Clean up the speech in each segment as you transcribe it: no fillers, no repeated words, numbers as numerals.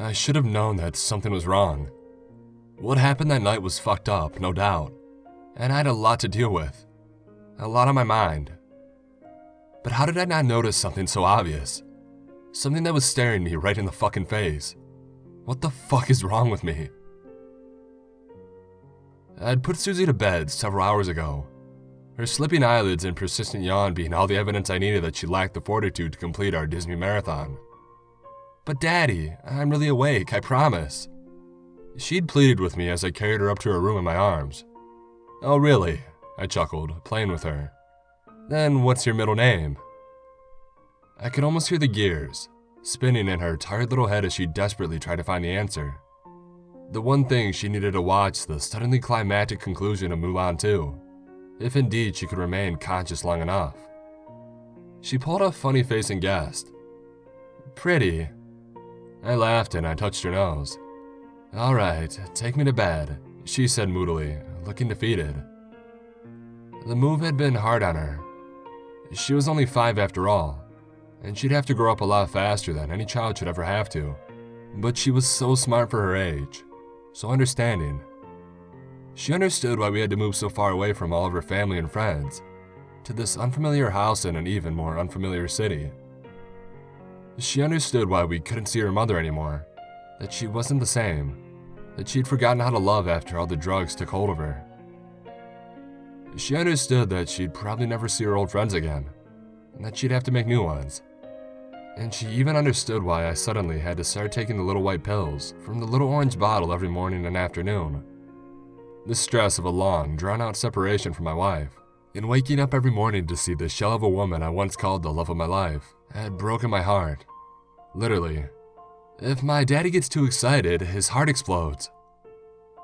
I should have known that something was wrong. What happened that night was fucked up, no doubt, and I had a lot to deal with. A lot on my mind. But how did I not notice something so obvious? Something that was staring me right in the fucking face. What the fuck is wrong with me? I'd put Susie to bed several hours ago. Her slipping eyelids and persistent yawn being all the evidence I needed that she lacked the fortitude to complete our Disney marathon. But Daddy, I'm really awake, I promise. She'd pleaded with me as I carried her up to her room in my arms. Oh really? I chuckled, playing with her. Then what's your middle name? I could almost hear the gears spinning in her tired little head as she desperately tried to find the answer. The one thing she needed to watch the suddenly climactic conclusion of Mulan 2, if indeed she could remain conscious long enough. She pulled a funny face and guessed. Pretty. I laughed and I touched her nose. All right, take me to bed, she said moodily, looking defeated. The move had been hard on her. She was only 5 after all, and she'd have to grow up a lot faster than any child should ever have to. But she was so smart for her age, so understanding. She understood why we had to move so far away from all of her family and friends, to this unfamiliar house in an even more unfamiliar city. She understood why we couldn't see her mother anymore, that she wasn't the same, that she'd forgotten how to love after all the drugs took hold of her. She understood that she'd probably never see her old friends again, and that she'd have to make new ones. And she even understood why I suddenly had to start taking the little white pills from the little orange bottle every morning and afternoon. The stress of a long, drawn-out separation from my wife, and waking up every morning to see the shell of a woman I once called the love of my life, had broken my heart. Literally. If my daddy gets too excited, his heart explodes.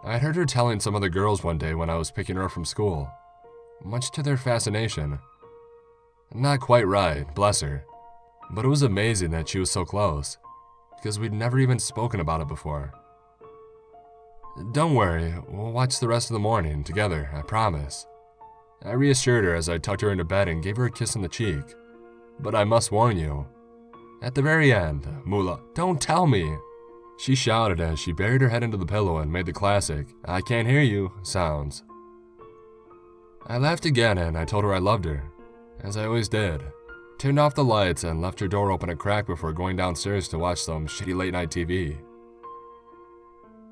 I heard her telling some other girls one day when I was picking her up from school, much to their fascination. Not quite right, bless her, but it was amazing that she was so close, because we'd never even spoken about it before. Don't worry, we'll watch the rest of the morning together, I promise. I reassured her as I tucked her into bed and gave her a kiss on the cheek. But I must warn you, at the very end, Mula, don't tell me, she shouted as she buried her head into the pillow and made the classic, I can't hear you, sounds. I laughed again and I told her I loved her, as I always did, turned off the lights and left her door open a crack before going downstairs to watch some shitty late-night TV.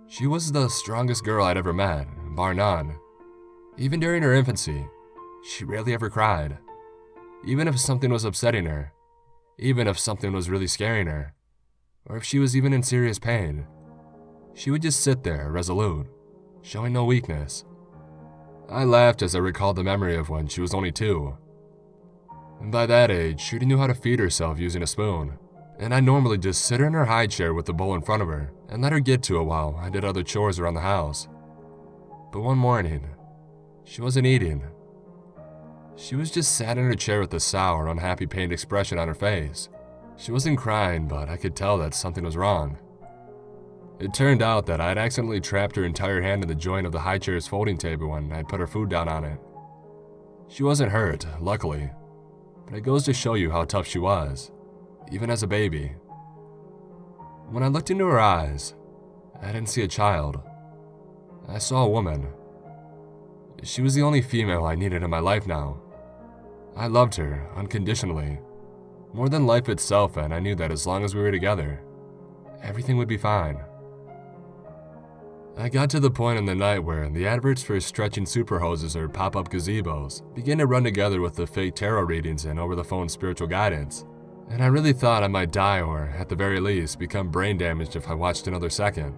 She was the strongest girl I'd ever met, bar none. Even during her infancy, she rarely ever cried. Even if something was upsetting her, even if something was really scaring her, or if she was even in serious pain, she would just sit there, resolute, showing no weakness. I laughed as I recalled the memory of when she was only 2. And by that age, she knew how to feed herself using a spoon, and I normally just sit her in her high chair with the bowl in front of her and let her get to it while I did other chores around the house. But one morning, she wasn't eating. She was just sat in her chair with a sour, unhappy, pained expression on her face. She wasn't crying, but I could tell that something was wrong. It turned out that I'd accidentally trapped her entire hand in the joint of the high chair's folding table when I'd put her food down on it. She wasn't hurt, luckily, but it goes to show you how tough she was, even as a baby. When I looked into her eyes, I didn't see a child. I saw a woman. She was the only female I needed in my life now. I loved her, unconditionally, more than life itself, and I knew that as long as we were together, everything would be fine. I got to the point in the night where the adverts for stretching super hoses or pop-up gazebos began to run together with the fake tarot readings and over-the-phone spiritual guidance, and I really thought I might die or, at the very least, become brain damaged if I watched another second.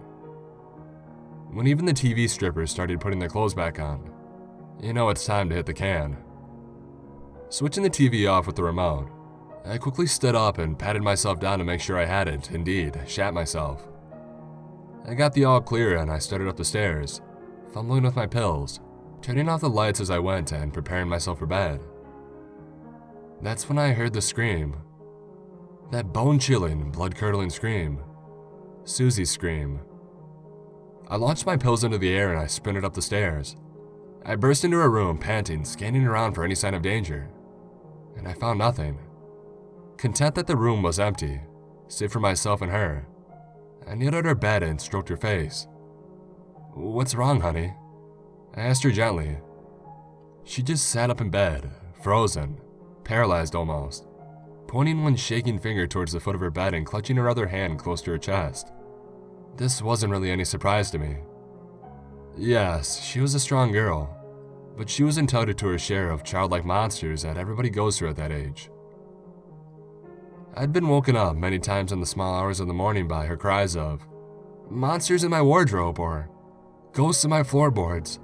When even the TV strippers started putting their clothes back on, you know it's time to hit the can. Switching the TV off with the remote, I quickly stood up and patted myself down to make sure I hadn't, indeed, shat myself. I got the all clear and I started up the stairs, fumbling with my pills, turning off the lights as I went and preparing myself for bed. That's when I heard the scream. That bone-chilling, blood-curdling scream. Susie's scream. I launched my pills into the air and I sprinted up the stairs. I burst into her room, panting, scanning around for any sign of danger. And I found nothing. Content that the room was empty, save for myself and her, I kneeled at her bed and stroked her face. "What's wrong, honey?" I asked her gently. She just sat up in bed, frozen, paralyzed almost, pointing one shaking finger towards the foot of her bed and clutching her other hand close to her chest. This wasn't really any surprise to me. Yes, she was a strong girl, but she was entitled to her share of childlike monsters that everybody goes through at that age. I'd been woken up many times in the small hours of the morning by her cries of, "Monsters in my wardrobe," or "Ghosts in my floorboards,"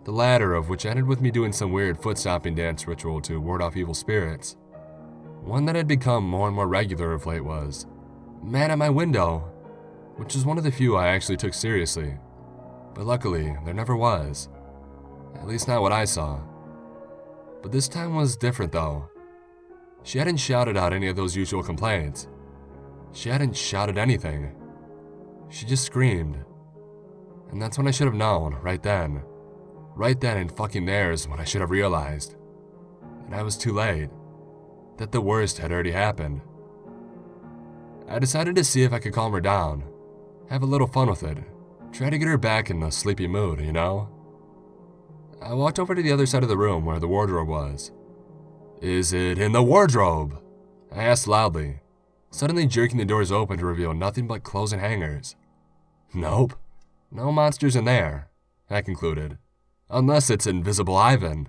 the latter of which ended with me doing some weird foot-stomping dance ritual to ward off evil spirits. One that had become more and more regular of late was, "Man at my window," which is one of the few I actually took seriously, but luckily there never was, at least not what I saw. But this time was different though. She hadn't shouted out any of those usual complaints. She hadn't shouted anything. She just screamed. And that's when I should have known, right then. Right then and fucking there is when I should have realized. And I was too late. That the worst had already happened. I decided to see if I could calm her down. Have a little fun with it. Try to get her back in the sleepy mood, you know? I walked over to the other side of the room where the wardrobe was. "Is it in the wardrobe?" I asked loudly, suddenly jerking the doors open to reveal nothing but clothes and hangers. "Nope, no monsters in there," I concluded. "Unless it's Invisible Ivan,"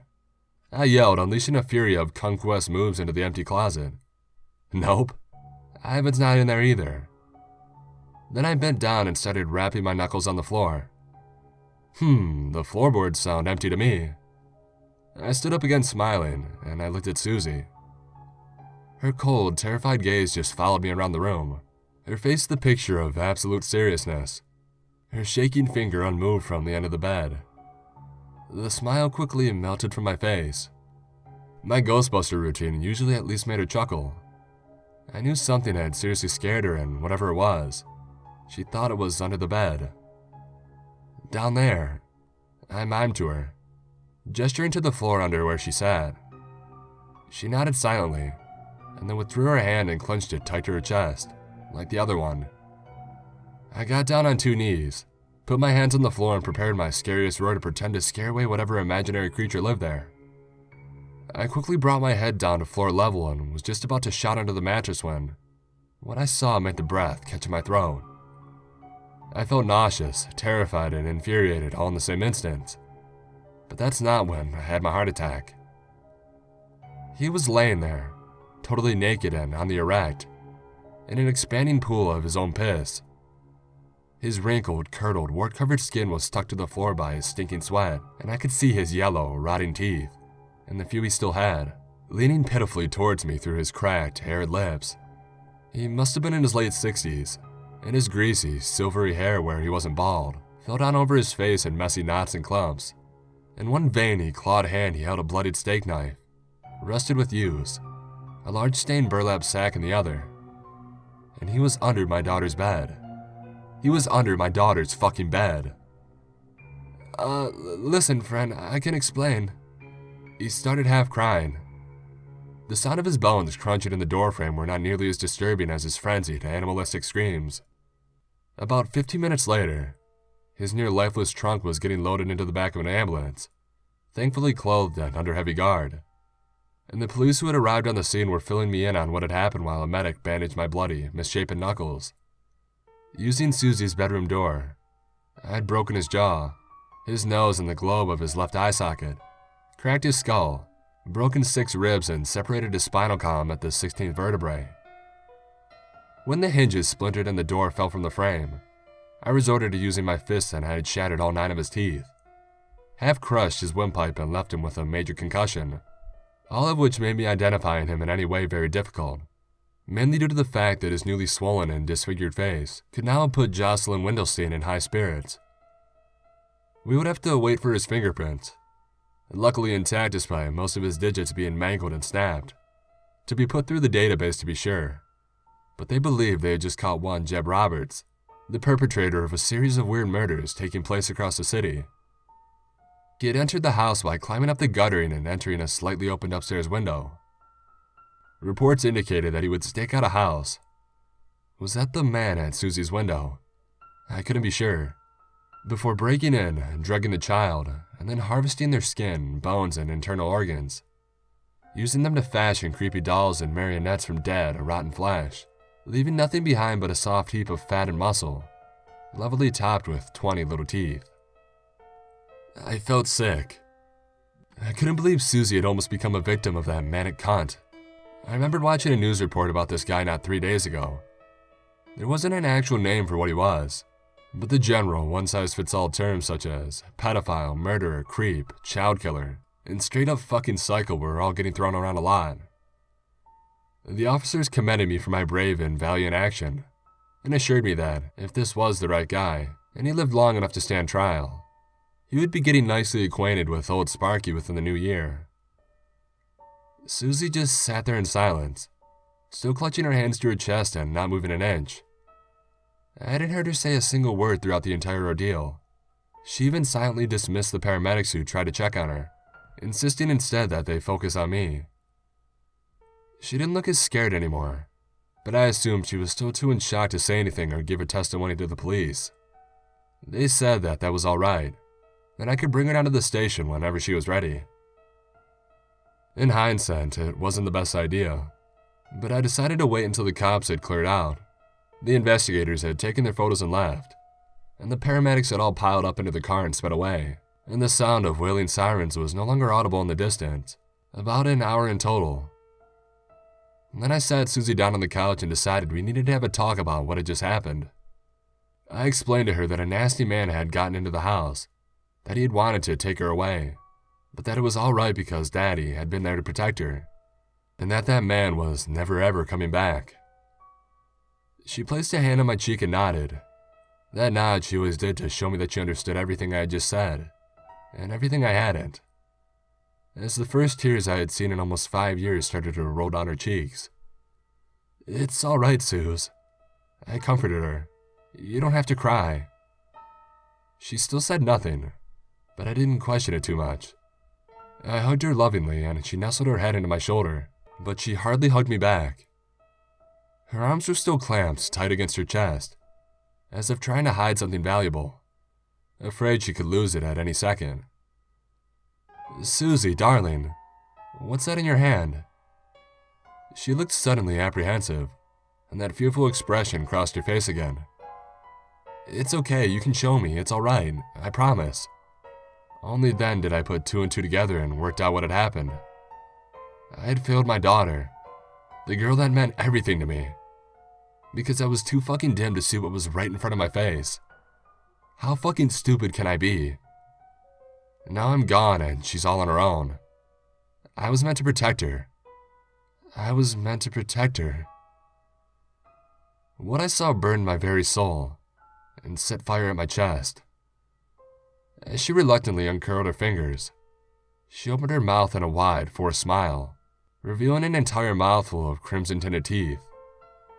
I yelled, unleashing a fury of conquest moves into the empty closet. "Nope, Ivan's not in there either." Then I bent down and started rapping my knuckles on the floor. The floorboards sound empty to me. I stood up again smiling, and I looked at Susie. Her cold, terrified gaze just followed me around the room, her face the picture of absolute seriousness, her shaking finger unmoved from the end of the bed. The smile quickly melted from my face. My Ghostbuster routine usually at least made her chuckle. I knew something had seriously scared her, and whatever it was, she thought it was under the bed. "Down there," I mimed to her, gesturing to the floor under where she sat. She nodded silently, and then withdrew her hand and clenched it tight to her chest, like the other one. I got down on 2 knees, put my hands on the floor and prepared my scariest roar to pretend to scare away whatever imaginary creature lived there. I quickly brought my head down to floor level and was just about to shout under the mattress when what I saw made the breath catch in my throat. I felt nauseous, terrified, and infuriated all in the same instant. But that's not when I had my heart attack. He was laying there, totally naked and on the erect, in an expanding pool of his own piss. His wrinkled, curdled, wart-covered skin was stuck to the floor by his stinking sweat, and I could see his yellow, rotting teeth, and the few he still had, leaning pitifully towards me through his cracked, arid lips. He must have been in his late 60s, and his greasy, silvery hair where he wasn't bald fell down over his face in messy knots and clumps. In one veiny, clawed hand he held a bloodied steak knife, rusted with use, a large stained burlap sack in the other. And he was under my daughter's bed. He was under my daughter's fucking bed. Listen, friend, I can explain." He started half crying. The sound of his bones crunching in the doorframe were not nearly as disturbing as his frenzied, animalistic screams. About 15 minutes later, his near-lifeless trunk was getting loaded into the back of an ambulance, thankfully clothed and under heavy guard. And the police who had arrived on the scene were filling me in on what had happened while a medic bandaged my bloody, misshapen knuckles. Using Susie's bedroom door, I had broken his jaw, his nose and the globe of his left eye socket, cracked his skull, broken 6 ribs, and separated his spinal column at the 16th vertebrae. When the hinges splintered and the door fell from the frame, I resorted to using my fists and I had shattered all 9 of his teeth, half crushed his windpipe and left him with a major concussion, all of which made me identifying him in any way very difficult, mainly due to the fact that his newly swollen and disfigured face could now have put Jocelyn Windelstein in high spirits. We would have to wait for his fingerprints, luckily intact despite most of his digits being mangled and snapped, to be put through the database to be sure. But they believed they had just caught one Jeb Roberts, the perpetrator of a series of weird murders taking place across the city. He had entered the house by climbing up the guttering and entering a slightly opened upstairs window. Reports indicated that he would stake out a house. Was that the man at Susie's window? I couldn't be sure. Before breaking in, drugging the child, and then harvesting their skin, bones, and internal organs, using them to fashion creepy dolls and marionettes from dead or rotten flesh, leaving nothing behind but a soft heap of fat and muscle, levelly topped with 20 little teeth. I felt sick. I couldn't believe Susie had almost become a victim of that manic cunt. I remembered watching a news report about this guy not 3 days ago. There wasn't an actual name for what he was, but the general, one-size-fits-all terms such as pedophile, murderer, creep, child killer, and straight-up fucking psycho were all getting thrown around a lot. The officers commended me for my brave and valiant action, and assured me that, if this was the right guy, and he lived long enough to stand trial, he would be getting nicely acquainted with old Sparky within the new year. Susie just sat there in silence, still clutching her hands to her chest and not moving an inch. I hadn't heard her say a single word throughout the entire ordeal. She even silently dismissed the paramedics who tried to check on her, insisting instead that they focus on me. She didn't look as scared anymore, but I assumed she was still too in shock to say anything or give her testimony to the police. They said that that was all right, and I could bring her down to the station whenever she was ready. In hindsight, it wasn't the best idea, but I decided to wait until the cops had cleared out. The investigators had taken their photos and left, and the paramedics had all piled up into the car and sped away, and the sound of wailing sirens was no longer audible in the distance, about an hour in total. And then I sat Susie down on the couch and decided we needed to have a talk about what had just happened. I explained to her that a nasty man had gotten into the house, that he had wanted to take her away, but that it was alright because Daddy had been there to protect her, and that that man was never ever coming back. She placed a hand on my cheek and nodded. That nod she always did to show me that she understood everything I had just said, and everything I hadn't. As the first tears I had seen in almost 5 years started to roll down her cheeks. "It's all right, Suze." I comforted her. "You don't have to cry." She still said nothing, but I didn't question it too much. I hugged her lovingly and she nestled her head into my shoulder, but she hardly hugged me back. Her arms were still clamped tight against her chest, as if trying to hide something valuable, afraid she could lose it at any second. "Susie, darling, what's that in your hand?" She looked suddenly apprehensive, and that fearful expression crossed her face again. "It's okay, you can show me, it's alright, I promise." Only then did I put two and two together and worked out what had happened. I had failed my daughter, the girl that meant everything to me, because I was too fucking dim to see what was right in front of my face. How fucking stupid can I be? Now I'm gone and she's all on her own. I was meant to protect her. I was meant to protect her. What I saw burned my very soul and set fire at my chest. As she reluctantly uncurled her fingers, she opened her mouth in a wide, forced smile, revealing an entire mouthful of crimson-tinted teeth,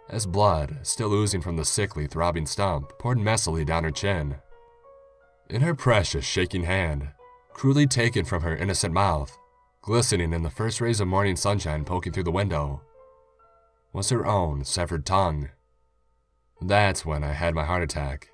as blood, still oozing from the sickly, throbbing stump, poured messily down her chin. In her precious, shaking hand, cruelly taken from her innocent mouth, glistening in the first rays of morning sunshine poking through the window, was her own severed tongue. That's when I had my heart attack.